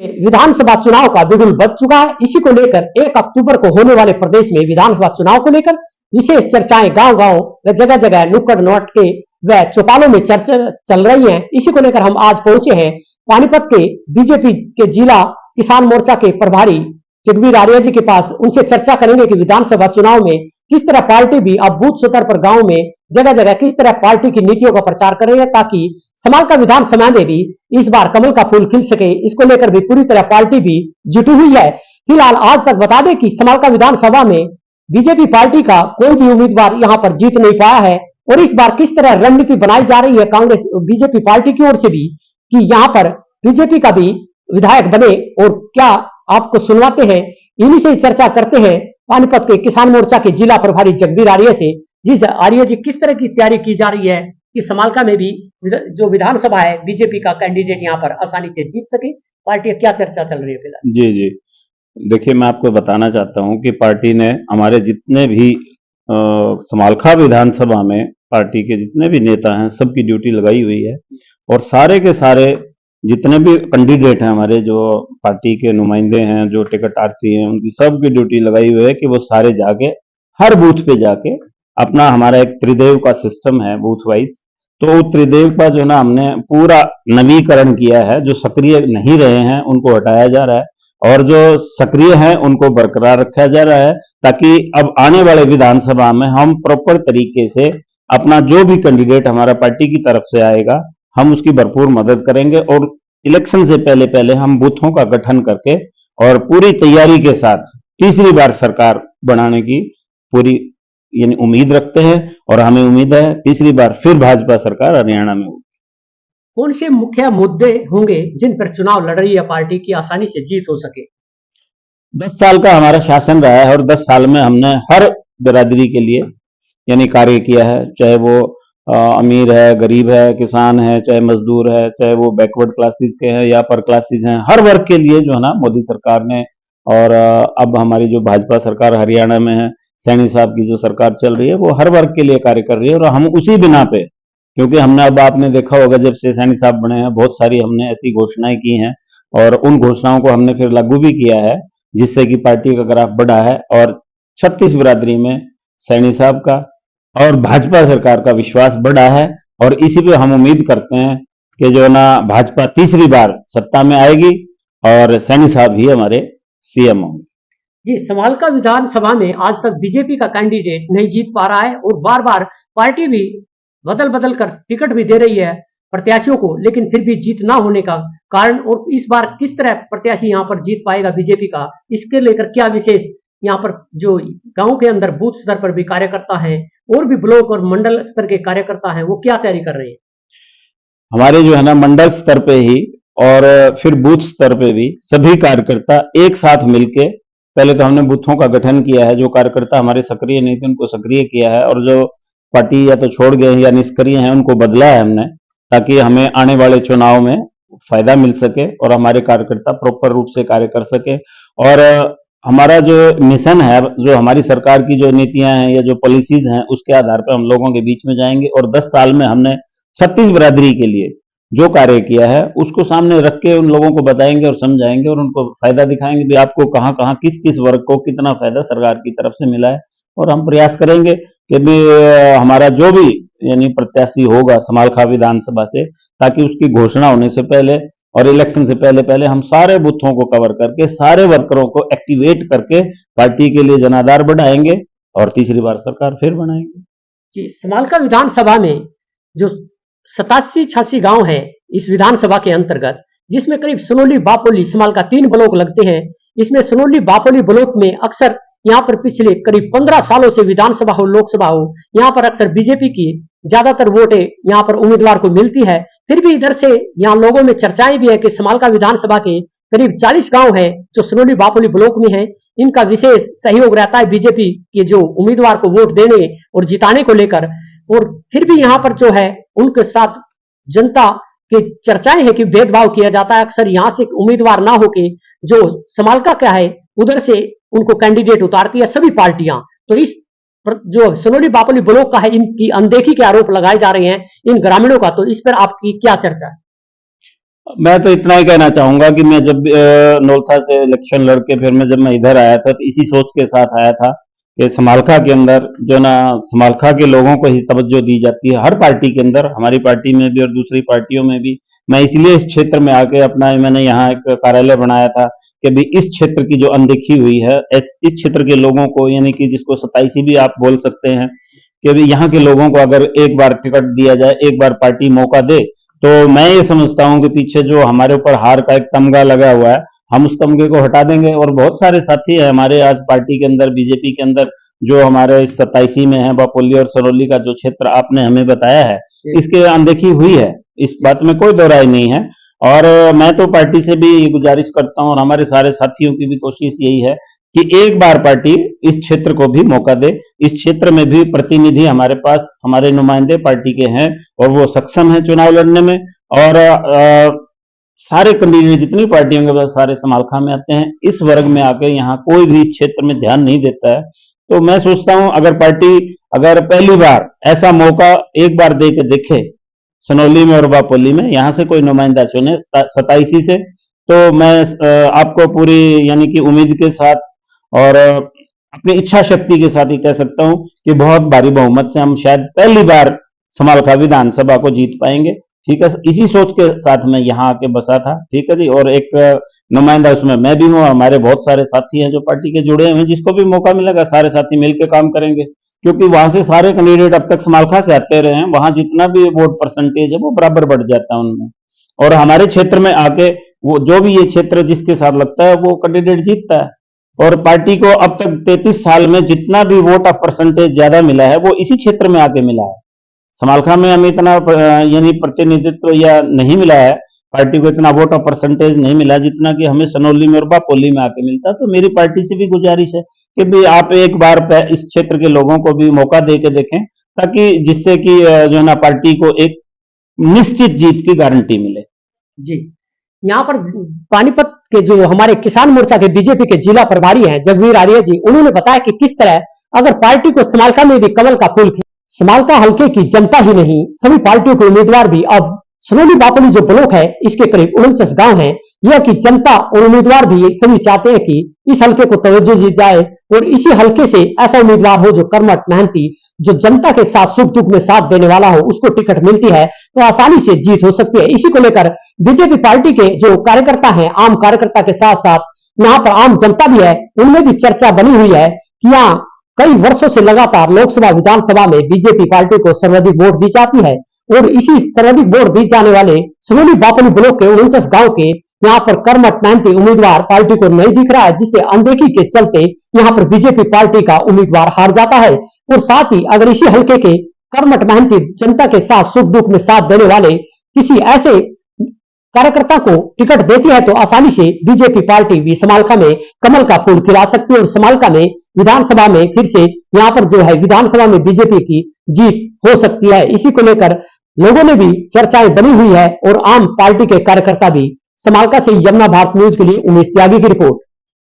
विधानसभा चुनाव का बिगुल बज चुका है। इसी को लेकर 1 अक्टूबर को होने वाले प्रदेश में विधानसभा चुनाव को लेकर विशेष चर्चाएं गांव-गांव व जगह-जगह नुक्कड़ नाटके व चौपालों में चर्चा चल रही है। इसी को लेकर हम आज पहुंचे हैं पानीपत के बीजेपी के जिला किसान मोर्चा के प्रभारी जगबीर आर्य जी के पास। उनसे चर्चा करेंगे कि विधानसभा चुनाव में किस तरह पार्टी भी अब बूथ स्तर पर गांव में जगह-जगह किस तरह पार्टी की नीतियों का प्रचार कर रही है, ताकि समालका विधानसभा में भी इस बार कमल का फूल खिल सके। इसको लेकर भी पूरी तरह पार्टी भी जुटी हुई है। फिलहाल आज तक बता दें कि समालका विधानसभा में बीजेपी पार्टी का कोई भी उम्मीदवार यहां पर जीत नहीं पाया है और इस बार किस तरह रणनीति बनाई जा रही है कांग्रेस बीजेपी पार्टी की ओर से भी कि यहां पर बीजेपी का भी विधायक बने, और क्या आपको सुनवाते हैं। इन्हीं से चर्चा करते हैं पानीपत के किसान मोर्चा के जिला प्रभारी जगबीर आर्य से। जी आर्य जी, किस तरह की तैयारी की जा रही है कि समालका में भी जो विधानसभा है बीजेपी का कैंडिडेट यहां पर आसानी से जीत सके? पार्टी क्या चर्चा चल रही है फिलहाल? जी जी, देखिए मैं आपको बताना चाहता हूं कि पार्टी ने हमारे जितने भी समालखा विधानसभा में पार्टी के जितने भी नेता हैं सबकी ड्यूटी लगाई हुई है, और सारे के सारे जितने भी कैंडिडेट हैं हमारे, जो पार्टी के नुमाइंदे हैं, जो टिकट आर्थी हैं, उनकी सबकी ड्यूटी लगाई हुई है कि वो सारे जाके हर बूथ पे जाके अपना, हमारा एक त्रिदेव का सिस्टम है बूथ वाइज, तो त्रिदेव का जो ना हमने पूरा नवीकरण किया है। जो सक्रिय नहीं रहे हैं उनको हटाया जा रहा है और जो सक्रिय हैं उनको बरकरार रखा जा रहा है, ताकि अब आने वाले विधानसभा में हम प्रॉपर तरीके से अपना जो भी कैंडिडेट हमारा पार्टी की तरफ से आएगा हम उसकी भरपूर मदद करेंगे, और इलेक्शन से पहले पहले हम बूथों का गठन करके और पूरी तैयारी के साथ तीसरी बार सरकार बनाने की पूरी यानी उम्मीद रखते हैं, और हमें उम्मीद है तीसरी बार फिर भाजपा सरकार हरियाणा में होगी। कौन से मुख्य मुद्दे होंगे जिन पर चुनाव लड़ रही है पार्टी की आसानी से जीत हो सके? 10 साल का हमारा शासन रहा है और 10 साल में हमने हर बिरादरी के लिए यानी कार्य किया है, चाहे वो अमीर है, गरीब है, किसान है, चाहे मजदूर है, चाहे वो बैकवर्ड क्लासेस के हैं या पर क्लासेस हैं, हर वर्ग के लिए जो है ना मोदी सरकार ने, और अब हमारी जो भाजपा सरकार हरियाणा में है, सैनी साहब की जो सरकार चल रही है, वो हर वर्ग के लिए कार्य कर रही है। और हम उसी बिना पे, क्योंकि हमने, अब आपने देखा होगा जब से सैनी साहब बने हैं बहुत सारी हमने ऐसी घोषणाएं की हैं और उन घोषणाओं को हमने फिर लागू भी किया है, जिससे कि पार्टी का ग्राफ बढ़ा है और 36 बिरादरी में सैनी साहब का और भाजपा सरकार का विश्वास बढ़ा है। और इसी पे हम उम्मीद करते हैं कि जो ना भाजपा तीसरी बार सत्ता में आएगी और सैनी साहब ही हमारे सीएम होंगे। जी, समालका विधानसभा में आज तक बीजेपी का कैंडिडेट नहीं जीत पा रहा है और बार बार पार्टी भी बदल बदल कर टिकट भी दे रही है प्रत्याशियों को, लेकिन फिर भी जीत ना होने का कारण, और इस बार किस तरह प्रत्याशी यहाँ पर जीत पाएगा बीजेपी का, इसके लेकर क्या विशेष यहाँ पर जो गांव के अंदर बूथ स्तर पर भी कार्यकर्ता हैं और भी ब्लॉक और मंडल स्तर के कार्यकर्ता हैं, वो क्या तैयारी कर रहे हैं? हमारे जो है ना मंडल स्तर पे ही और फिर बूथ स्तर पे भी सभी कार्यकर्ता एक साथ मिलके, पहले तो हमने बूथों का गठन किया है, जो कार्यकर्ता हमारे सक्रिय नहीं थे उनको सक्रिय किया है, और जो पार्टी या तो छोड़ गए हैं या निष्क्रिय हैं उनको बदला है हमने, ताकि हमें आने वाले चुनाव में फायदा मिल सके और हमारे कार्यकर्ता प्रॉपर रूप से कार्य कर सके। और हमारा जो मिशन है, जो हमारी सरकार की जो नीतियां हैं या जो पॉलिसीज हैं, उसके आधार पर हम लोगों के बीच में जाएंगे और 10 साल में हमने 36 बिरादरी के लिए जो कार्य किया है उसको सामने रख के उन लोगों को बताएंगे और समझाएंगे और उनको फायदा दिखाएंगे भी आपको कहाँ कहाँ किस किस वर्ग को कितना फायदा सरकार की तरफ से मिला है। और हम प्रयास करेंगे कि भी हमारा जो भी यानी प्रत्याशी होगा समालखा विधानसभा से, ताकि उसकी घोषणा होने से पहले और इलेक्शन से पहले पहले हम सारे बूथों को कवर करके सारे वर्करों को एक्टिवेट करके पार्टी के लिए जनाधार बढ़ाएंगे और तीसरी बार सरकार फिर बनाएंगे। जी, समालका विधानसभा में जो 87-86 गांव है इस विधानसभा के अंतर्गत, जिसमें करीब सुनोली बापोली समालका 3 ब्लॉक लगते हैं। इसमें सुनोली बापोली ब्लॉक में अक्सर यहाँ पर पिछले करीब 15 सालों से विधानसभा हो लोकसभा हो, यहाँ पर अक्सर बीजेपी की ज्यादातर वोटें यहाँ पर उम्मीदवार को मिलती है। फिर भी इधर से यहाँ लोगों में चर्चाएं भी है कि समालका विधानसभा के करीब 40 गांव है जो सुनोली बापोली ब्लॉक में है, इनका विशेष सहयोग रहता है बीजेपी के जो उम्मीदवार को वोट देने और जिताने को लेकर। और फिर भी यहाँ पर जो है उनके साथ जनता की चर्चाएं है कि भेदभाव किया जाता है। अक्सर यहाँ से उम्मीदवार ना होके जो समालका क्या है उधर से उनको कैंडिडेट उतारती है सभी पार्टियां। तो इस जो सुनोली बापोली ब्लॉक का है, इनकी अनदेखी के आरोप लगाए जा रहे हैं इन ग्रामीणों का, तो इस पर आपकी क्या चर्चा है? मैं तो इतना ही कहना चाहूंगा कि मैं जब नौलखा से इलेक्शन लड़के फिर मैं जब मैं इधर आया था तो इसी सोच के साथ आया था कि समालखा के अंदर जो ना समालखा के लोगों को ही तवज्जो दी जाती है, हर पार्टी के अंदर, हमारी पार्टी में भी और दूसरी पार्टियों में भी। मैं इसलिए इस क्षेत्र में आके अपना मैंने यहाँ एक कार्यालय बनाया था कि भी इस क्षेत्र की जो अनदेखी हुई है, इस क्षेत्र के लोगों को, यानी कि जिसको 27 भी आप बोल सकते हैं, कि भी यहाँ के लोगों को अगर एक बार टिकट दिया जाए, एक बार पार्टी मौका दे, तो मैं ये समझता हूँ कि पीछे जो हमारे ऊपर हार का एक तमगा लगा हुआ है, हम उस तमगे को हटा देंगे। और बहुत सारे साथी हैं हमारे आज पार्टी के अंदर, बीजेपी के अंदर, जो हमारे इस 27 में है, बापोली और सरौली का जो क्षेत्र आपने हमें बताया है, इसके अनदेखी हुई है, इस बात में कोई दो राय नहीं है। और मैं तो पार्टी से भी गुजारिश करता हूँ और हमारे सारे साथियों की भी कोशिश यही है कि एक बार पार्टी इस क्षेत्र को भी मौका दे। इस क्षेत्र में भी प्रतिनिधि हमारे पास, हमारे नुमाइंदे पार्टी के हैं और वो सक्षम है चुनाव लड़ने में। और सारे कैंडिडेट जितनी पार्टियों के पास सारे समालखा में आते हैं, इस वर्ग में आके यहाँ कोई भी इस क्षेत्र में ध्यान नहीं देता है। तो मैं सोचता हूं अगर पार्टी अगर पहली बार ऐसा मौका एक बार दे के देखे, सनौली में और बापोली में यहाँ से कोई नुमाइंदा चुने 27 से, तो मैं आपको पूरी यानी कि उम्मीद के साथ और अपनी इच्छा शक्ति के साथ ही कह सकता हूं कि बहुत भारी बहुमत से हम शायद पहली बार समालखा विधानसभा को जीत पाएंगे। ठीक है, इसी सोच के साथ मैं यहाँ आके बसा था। ठीक है जी, और एक नुमाइंदा उसमें मैं भी हूँ, हमारे बहुत सारे साथी हैं जो पार्टी के जुड़े हैं, जिसको भी मौका मिलेगा सारे साथी मिलकर काम करेंगे, क्योंकि वहां से सारे कैंडिडेट अब तक समालखा से आते रहे हैं, वहां जितना भी वोट परसेंटेज है वो बराबर बढ़ जाता है उनमें। और हमारे क्षेत्र में आके वो जो भी ये क्षेत्र जिसके साथ लगता है वो कैंडिडेट जीतता है। और पार्टी को अब तक 33 साल में जितना भी वोट ऑफ परसेंटेज ज्यादा मिला है वो इसी क्षेत्र में आके मिला है। समालखा में हमें इतना यानी प्रतिनिधित्व या नहीं मिला है, पार्टी को इतना वोट ऑफ परसेंटेज नहीं मिला जितना कि हमें सनौली में और बापोली में आके मिलता। तो मेरी पार्टी से भी गुजारिश है कि भी आप एक बार इस क्षेत्र के लोगों को भी मौका दे के देखें, ताकि जिससे कि जो है ना पार्टी को एक निश्चित जीत की गारंटी मिले। जी, यहाँ पर पानीपत के जो हमारे किसान मोर्चा के बीजेपी के जिला प्रभारी हैं जगवीर आर्य जी, उन्होंने बताया कि किस तरह अगर पार्टी को समालखा में भी कमल का फूल, समालखा हल्के की जनता ही नहीं सभी पार्टियों के उम्मीदवार भी अब सनौली बापोली जो ब्लॉक है इसके करीब 49 गांव हैं, यह कि जनता और उम्मीदवार भी सभी चाहते हैं कि इस हल्के को तवज्जो दी जाए और इसी हल्के से ऐसा उम्मीदवार हो जो कर्मठ मेहनती, जो जनता के साथ सुख दुख में साथ देने वाला हो, उसको टिकट मिलती है तो आसानी से जीत हो सकती है। इसी को लेकर बीजेपी पार्टी के जो कार्यकर्ता हैं, आम कार्यकर्ता के साथ साथ यहाँ पर आम जनता भी है, उनमें भी चर्चा बनी हुई है कि यहाँ कई वर्षों से लगातार लोकसभा विधानसभा में बीजेपी पार्टी को सर्वाधिक वोट दी जाती है और इसी सर्वाधिक वोट दी जाने वाले सनौली बापोली ब्लॉक के 49 गांव के यहाँ पर कर्मठ मेहनती उम्मीदवार पार्टी को नहीं दिख रहा है, जिससे अनदेखी के चलते यहाँ पर बीजेपी पार्टी का उम्मीदवार हार जाता है। और साथ ही अगर इसी हल्के के कर्मठ मेहनती जनता के साथ सुख दुख में साथ देने वाले किसी ऐसे कार्यकर्ता को टिकट देती है तो आसानी से बीजेपी पार्टी भी समालखा में कमल का फूल खिला सकती है और समालखा में विधानसभा में फिर से यहाँ पर जो है विधानसभा में बीजेपी की जीत हो सकती है। इसी को लेकर लोगों ने भी चर्चाएं बनी हुई है और आम पार्टी के कार्यकर्ता भी। समालखा से यमुना भारत न्यूज के लिए उमेश त्यागी की रिपोर्ट।